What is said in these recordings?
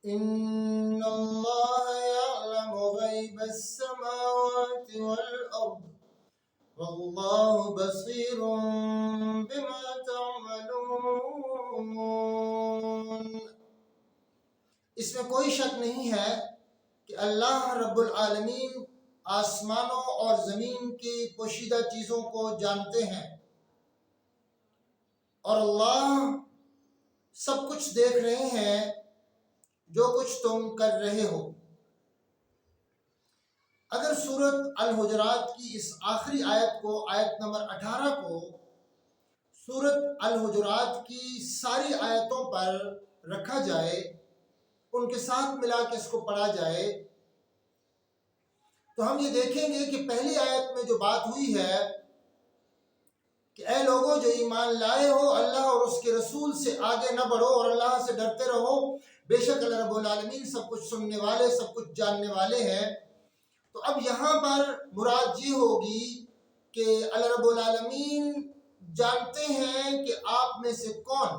إن الله يعلم غيب السماوات والأرض والله بصير بما تعملون۔ اس میں کوئی شک نہیں ہے کہ اللہ رب العالمین آسمانوں اور زمین کی پوشیدہ چیزوں کو جانتے ہیں، اور اللہ سب کچھ دیکھ رہے ہیں جو کچھ تم کر رہے ہو۔ اگر سورۃ الحجرات کی اس آخری آیت کو، آیت نمبر 18 کو، سورۃ الحجرات کی ساری آیتوں پر رکھا جائے، ان کے ساتھ ملا کے اس کو پڑھا جائے، تو ہم یہ دیکھیں گے کہ پہلی آیت میں جو بات ہوئی ہے کہ اے لوگوں جو ایمان لائے ہو، اللہ اور اس کے رسول سے آگے نہ بڑھو اور اللہ سے ڈرتے رہو، بے شک اللہ رب العالمین سب کچھ سننے والے، سب کچھ جاننے والے ہیں۔ تو اب یہاں پر مراد یہ ہوگی کہ اللہ رب العالمین جانتے ہیں کہ آپ میں سے کون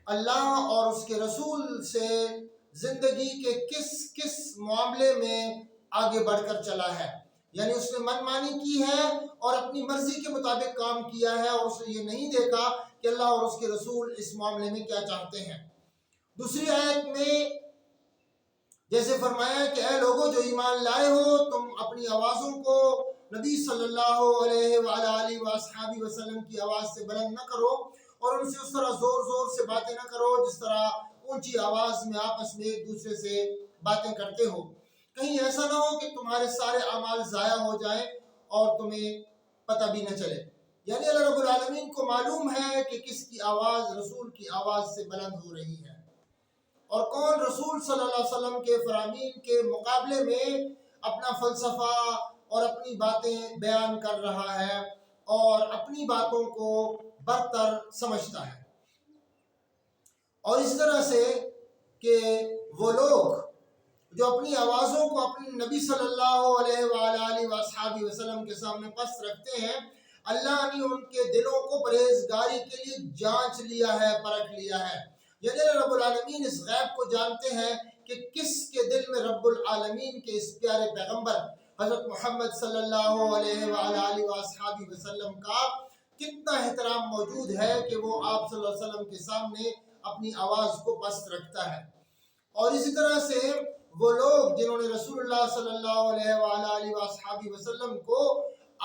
اللہ اور اس کے رسول سے زندگی کے کس کس معاملے میں آگے بڑھ کر چلا ہے، یعنی اس نے من مانی کی ہے اور اپنی مرضی کے مطابق کام کیا ہے، اور اس نے یہ نہیں دیکھا کہ اللہ اور اس کے رسول اس معاملے میں کیا چاہتے ہیں۔ دوسری آیت میں جیسے فرمایا کہ اے لوگوں جو ایمان لائے ہو، تم اپنی آوازوں کو نبی صلی اللہ علیہ وآلہ وصحبہ وسلم کی آواز سے بلند نہ کرو، اور ان سے اس طرح زور زور سے باتیں نہ کرو جس طرح اونچی آواز میں آپس میں ایک دوسرے سے باتیں کرتے ہو، کہیں ایسا نہ ہو کہ تمہارے سارے اعمال ضائع ہو جائیں اور تمہیں پتہ بھی نہ چلے۔ یعنی اللہ رب العالمین کو معلوم ہے کہ کس کی آواز رسول کی آواز سے بلند ہو رہی ہے، اور کون رسول صلی اللہ علیہ وسلم کے فرامین کے مقابلے میں اپنا فلسفہ اور اپنی باتیں بیان کر رہا ہے اور اپنی باتوں کو برتر سمجھتا ہے۔ اور اس طرح سے کہ وہ لوگ جو اپنی آوازوں کو اپنے نبی صلی اللہ علیہ وآلہ وصحبہ وسلم کے سامنے پست رکھتے ہیں، اللہ نے ان کے دلوں کو پرہیزگاری کے لیے جانچ لیا ہے، پرکھ لیا ہے۔ یعنی رب العالمین اس غیب کو جانتے ہیں کہ کس کے دل میں رب العالمین کے اس پیارے پیغمبر حضرت محمد صلی اللہ علیہ وآلہ وصحبہ وسلم کا کتنا احترام موجود ہے کہ وہ آپ صلی اللہ علیہ وسلم کے سامنے اپنی آواز کو پست رکھتا ہے۔ اور اسی طرح سے وہ لوگ جنہوں نے رسول اللہ صلی اللہ علیہ وآلہ وصحبہ وسلم کو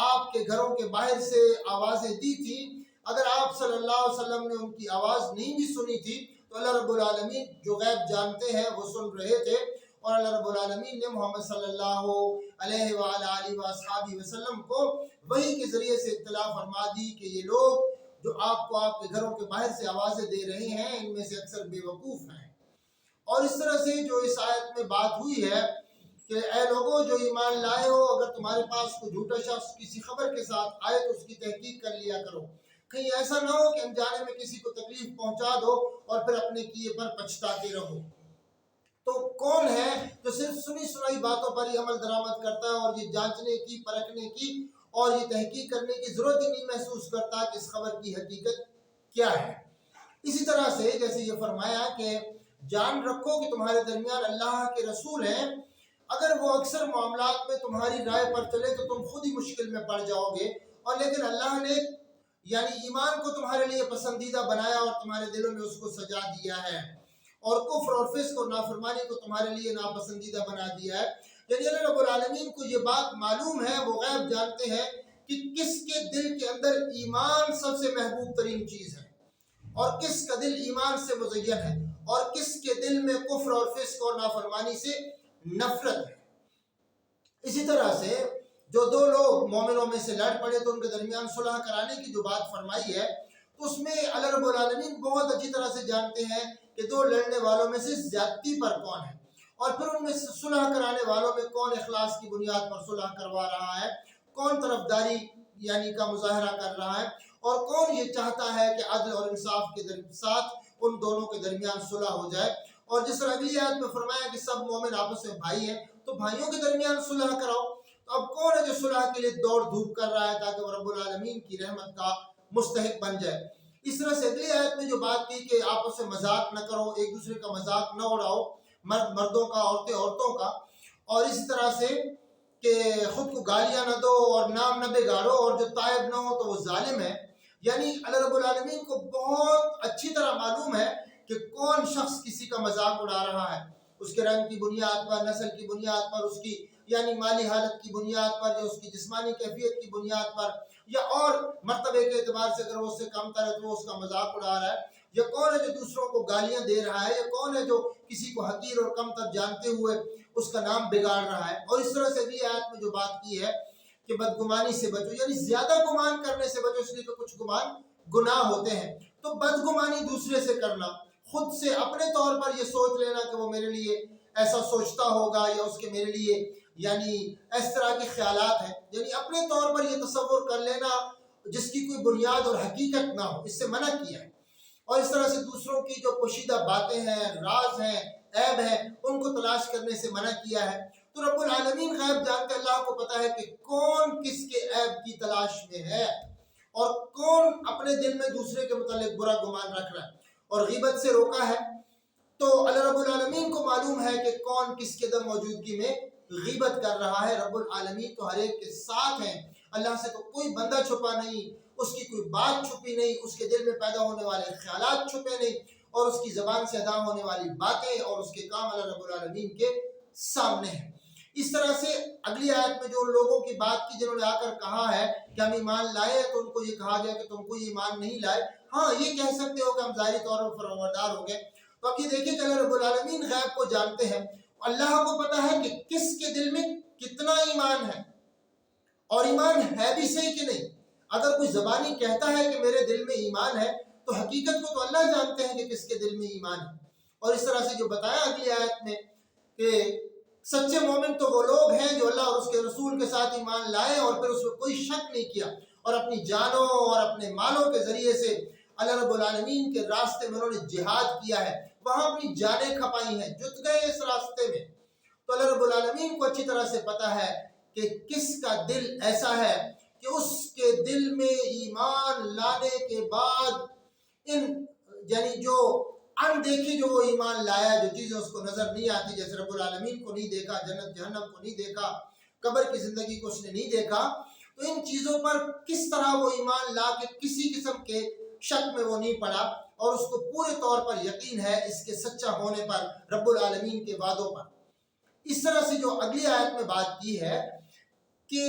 آپ کے گھروں کے باہر سے آوازیں دی تھی، اگر آپ صلی اللہ علیہ وسلم نے ان کی آواز نہیں بھی سنی تھی تو اللہ رب العالمین جو غیب جانتے ہیں وہ سن رہے تھے، اور اللہ رب العالمین نے محمد صلی اللہ علیہ وآلہ وصحبہ وسلم کو وحی کے ذریعے سے اطلاع فرما دی کہ یہ لوگ جو آپ کو آپ کے گھروں کے باہر سے آوازیں دے رہے ہیں ان میں سے اکثر بے وقوف ہیں۔ اور اس طرح سے جو اس آیت میں بات ہوئی ہے کہ اے لوگوں جو ایمان لائے ہو، اگر تمہارے پاس کوئی جھوٹا شخص کسی خبر کے ساتھ آئے تو اس کی تحقیق کر لیا کرو، کہیں ایسا نہ ہو کہ انجانے میں کسی کو تکلیف پہنچا دو اور پھر اپنے کیے پر پچھتاتے رہو۔ تو کون ہے جو صرف سنی سنائی باتوں پر ہی عمل درآمد کرتا ہے اور یہ جانچنے کی، پرکھنے کی اور یہ تحقیق کرنے کی ضرورت ہی نہیں محسوس کرتا کہ اس خبر کی حقیقت کیا ہے؟ اسی طرح سے جیسے یہ فرمایا کہ جان رکھو کہ تمہارے درمیان اللہ کے رسول ہیں، اگر وہ اکثر معاملات میں تمہاری رائے پر چلے تو تم خود ہی مشکل میں پڑ جاؤ گے، اور لیکن اللہ نے یعنی ایمان کو تمہارے لیے پسندیدہ بنایا اور تمہارے دلوں میں اس کو سجا دیا ہے، اور کفر اور فسق اور نافرمانی کو تمہارے لیے ناپسندیدہ بنا دیا ہے۔ یعنی اللہ رب العالمین کو یہ بات معلوم ہے، وہ غیب جانتے ہیں کہ کس کے دل کے اندر ایمان سب سے محبوب ترین چیز ہے، اور کس کا دل ایمان سے مزین ہے، اور کس کے دل میں کفر اور فسق اور نافرمانی سے نفرت ہے۔ اسی طرح سے جو دو لوگ مومنوں میں سے لڑ پڑے تو ان کے درمیان صلح کرانے کی جو بات فرمائی ہے، تو اس میں اللہ رب العالمین بہت اچھی طرح سے جانتے ہیں کہ دو لڑنے والوں میں سے زیادتی پر کون ہے، اور پھر ان میں سے صلح کرانے والوں میں کون اخلاص کی بنیاد پر صلح کروا رہا ہے، کون طرفداری یعنی کا مظاہرہ کر رہا ہے، اور کون یہ چاہتا ہے کہ عدل اور انصاف کے ساتھ ان دونوں کے درمیان صلح ہو جائے۔ اور جس طرح اگلی آیت میں فرمایا کہ سب مومن آپس میں بھائی ہیں، تو بھائیوں کے درمیان صلح کراؤ۔ تو اب کون ہے جو صلح کے لیے دوڑ دھوپ کر رہا ہے تاکہ وہ رب العالمین کی رحمت کا مستحق بن جائے؟ اس طرح سے اگلی آیت میں جو بات کی کہ آپس میں مذاق نہ کرو، ایک دوسرے کا مذاق نہ اڑاؤ، مرد مردوں کا، عورتیں عورتوں کا، اور اسی طرح سے کہ خود کو گالیاں نہ دو اور نام نہ بگاڑو، اور جو تائب نہ ہو تو وہ ظالم ہے۔ یعنی اللہ رب العالمین کو بہت اچھی طرح معلوم ہے کہ کون شخص کسی کا مذاق اڑا رہا ہے، اس کے رنگ کی بنیاد پر، نسل کی بنیاد پر، اس کی یعنی مالی حالت کی بنیاد پر، یا اس کی جسمانی کیفیت کی بنیاد پر، یا اور مرتبے کے اعتبار سے اگر وہ اس سے کم تر ہے تو وہ اس کا مذاق اڑا رہا ہے، یا کون ہے جو دوسروں کو گالیاں دے رہا ہے، یا کون ہے جو کسی کو حقیر اور کم تر جانتے ہوئے اس کا نام بگاڑ رہا ہے۔ اور اس طرح سے اگلی آیت میں جو بات کی ہے کہ بدگمانی سے بچو، یعنی زیادہ گمان کرنے سے بچو، اس لیے کہ کچھ گمان گناہ ہوتے ہیں۔ تو بدگمانی دوسرے سے کرنا، خود سے اپنے طور پر یہ سوچ لینا کہ وہ میرے لیے ایسا سوچتا ہوگا، یا اس کے میرے لیے یعنی اس طرح کے خیالات ہیں، یعنی اپنے طور پر یہ تصور کر لینا جس کی کوئی بنیاد اور حقیقت نہ ہو، اس سے منع کیا ہے۔ اور اس طرح سے دوسروں کی جو پوشیدہ باتیں ہیں، راز ہیں، عیب ہیں، ان کو تلاش کرنے سے منع کیا ہے۔ تو رب العالمین غیب جانتے، اللہ کو پتا ہے کہ کون کس کے عیب کی تلاش میں ہے، اور کون اپنے دل میں دوسرے کے متعلق برا گمان رکھ رہا ہے اور غیبت سے روکا ہے۔ تو اللہ رب العالمین کو معلوم ہے کہ کون کس کے دم موجودگی میں غیبت کر رہا ہے۔ رب العالمین تو ہر ایک کے ساتھ ہیں، اللہ سے تو کوئی بندہ چھپا نہیں، اس کی کوئی بات چھپی نہیں، اس کے دل میں پیدا ہونے والے خیالات چھپے نہیں، اور اس کی زبان سے ادا ہونے والی باتیں اور اس کے کام اللہ رب العالمین کے سامنے ہیں۔ اس طرح سے اگلی آیت میں جو لوگوں کی بات کی جنہوں نے آ کر کہا ہے کہ ہم ایمان لائے، تو ان کو یہ کہا گیا کہ تم کو ایمان نہیں لائے، ہاں یہ کہہ سکتے ہو کہ ہم ظاہری طور پر فرمانبردار ہو گئے۔ تو اب یہ دیکھیں کہ اللہ رب العالمین غیب کو جانتے ہیں، اللہ کو پتا ہے کہ کس کے دل میں کتنا ایمان ہے، اور ایمان ہے بھی صحیح کہ نہیں۔ اگر کوئی زبانی کہتا ہے کہ میرے دل میں ایمان ہے، تو حقیقت کو تو اللہ جانتے ہیں کہ کس کے دل میں ایمان ہے۔ اور اس طرح سے جو بتایا اگلی آیت میں کہ سچے مومن تو وہ لوگ ہیں جو اللہ اور اس کے رسول کے ساتھ ایمان لائے اور پھر اس میں کوئی شک نہیں کیا، اور اپنی جانوں اور اپنے مالوں کے ذریعے سے اللہ رب العالمین کے راستے میں انہوں نے جہاد کیا ہے، وہاں اپنی جانیں کھپائی ہیں، جت گئے اس راستے میں۔ تو اللہ رب العالمین کو اچھی طرح سے پتا ہے کہ کس کا دل ایسا ہے کہ اس کے دل میں ایمان لانے کے بعد ان یعنی جو اندیکھی جو وہ ایمان لایا، جو چیزیں اس کو نظر نہیں آتی، جیسے رب العالمین کو نہیں دیکھا، جنت جہنم کو نہیں دیکھا، قبر کی زندگی کو اس نے نہیں دیکھا، تو ان چیزوں پر کس طرح وہ ایمان لا کے کسی قسم کے شک میں وہ نہیں پڑا، اور اس کو پورے طور پر یقین ہے اس کے سچا ہونے پر، رب العالمین کے وعدوں پر۔ اس طرح سے جو اگلی آیت میں بات کی ہے کہ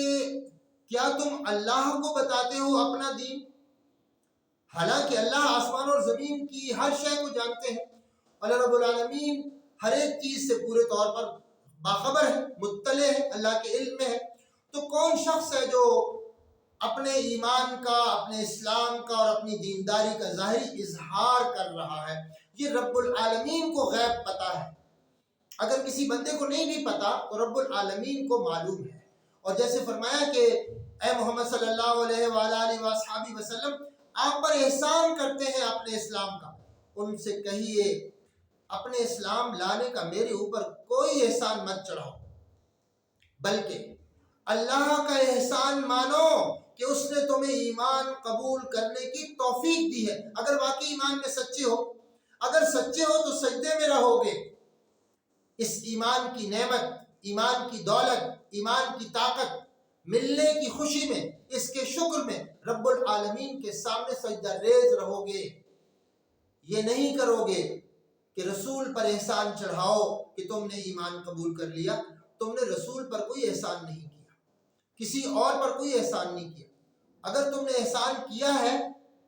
کیا تم اللہ کو بتاتے ہو اپنا دین، حالانکہ اللہ آسمان اور زمین کی ہر شے کو جانتے ہیں، اللہ رب العالمین ہر ایک چیز سے پورے طور پر باخبر ہے، مطلع ہے، اللہ کے علم میں ہے۔ تو کون شخص ہے جو اپنے ایمان کا، اپنے اسلام کا اور اپنی دینداری کا ظاہری اظہار کر رہا ہے؟ یہ رب العالمین کو غیب پتا ہے۔ اگر کسی بندے کو نہیں بھی پتا تو رب العالمین کو معلوم ہے۔ اور جیسے فرمایا کہ اے محمد صلی اللہ علیہ وآلہ وصحبہ وسلم، آپ پر احسان کرتے ہیں اپنے اسلام کا، ان سے کہیے اپنے اسلام لانے کا میرے اوپر کوئی احسان مت چڑھاؤ، بلکہ اللہ کا احسان مانو کہ اس نے تمہیں ایمان قبول کرنے کی توفیق دی ہے۔ اگر واقعی ایمان میں سچے ہو، اگر سچے ہو تو سجدے میں رہو گے، اس ایمان کی نعمت، ایمان کی دولت، ایمان کی طاقت ملنے کی خوشی میں، اس کے شکر میں رب العالمین کے سامنے سجدہ ریز رہو گے۔ یہ نہیں کرو گے کہ رسول پر احسان چڑھاؤ کہ تم نے ایمان قبول کر لیا، تم نے رسول پر کوئی احسان نہیں کیا، کسی اور پر کوئی احسان نہیں کیا۔ اگر تم نے احسان کیا ہے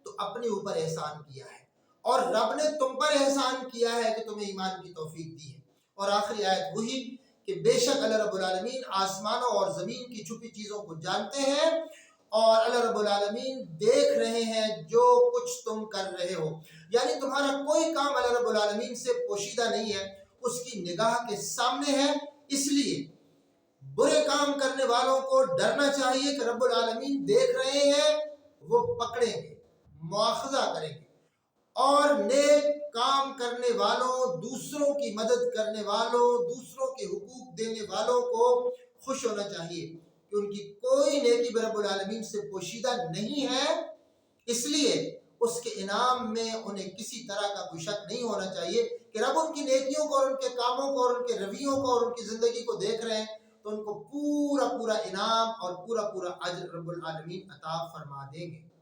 تو اپنے اوپر احسان کیا ہے، اور رب نے تم پر احسان کیا ہے کہ تمہیں ایمان کی توفیق دی ہے۔ اور آخری آیت وہی کہ بے شک اللہ رب العالمین آسمانوں اور زمین کی چھپی چیزوں کو جانتے ہیں، اور اللہ رب العالمین دیکھ رہے ہیں جو کچھ تم کر رہے ہو۔ یعنی تمہارا کوئی کام اللہ رب العالمین سے پوشیدہ نہیں ہے، اس کی نگاہ کے سامنے ہے۔ اس لیے برے کام کرنے والوں کو ڈرنا چاہیے کہ رب العالمین دیکھ رہے ہیں، وہ پکڑیں گے، مواخذہ کریں گے، اور نیک کام کرنے والوں، دوسروں کی مدد کرنے والوں، دوسروں کے حقوق دینے والوں کو خوش ہونا چاہیے کہ ان کی کوئی نیکی رب العالمین سے پوشیدہ نہیں ہے، اس لیے اس کے انعام میں انہیں کسی طرح کا کوئی شک نہیں ہونا چاہیے کہ رب ان کی نیکیوں کو اور ان کے کاموں کو اور ان کے رویوں کو اور ان کی زندگی کو دیکھ رہے ہیں تو ان کو پورا پورا انعام اور پورا پورا اجر رب العالمین عطا فرما دیں گے۔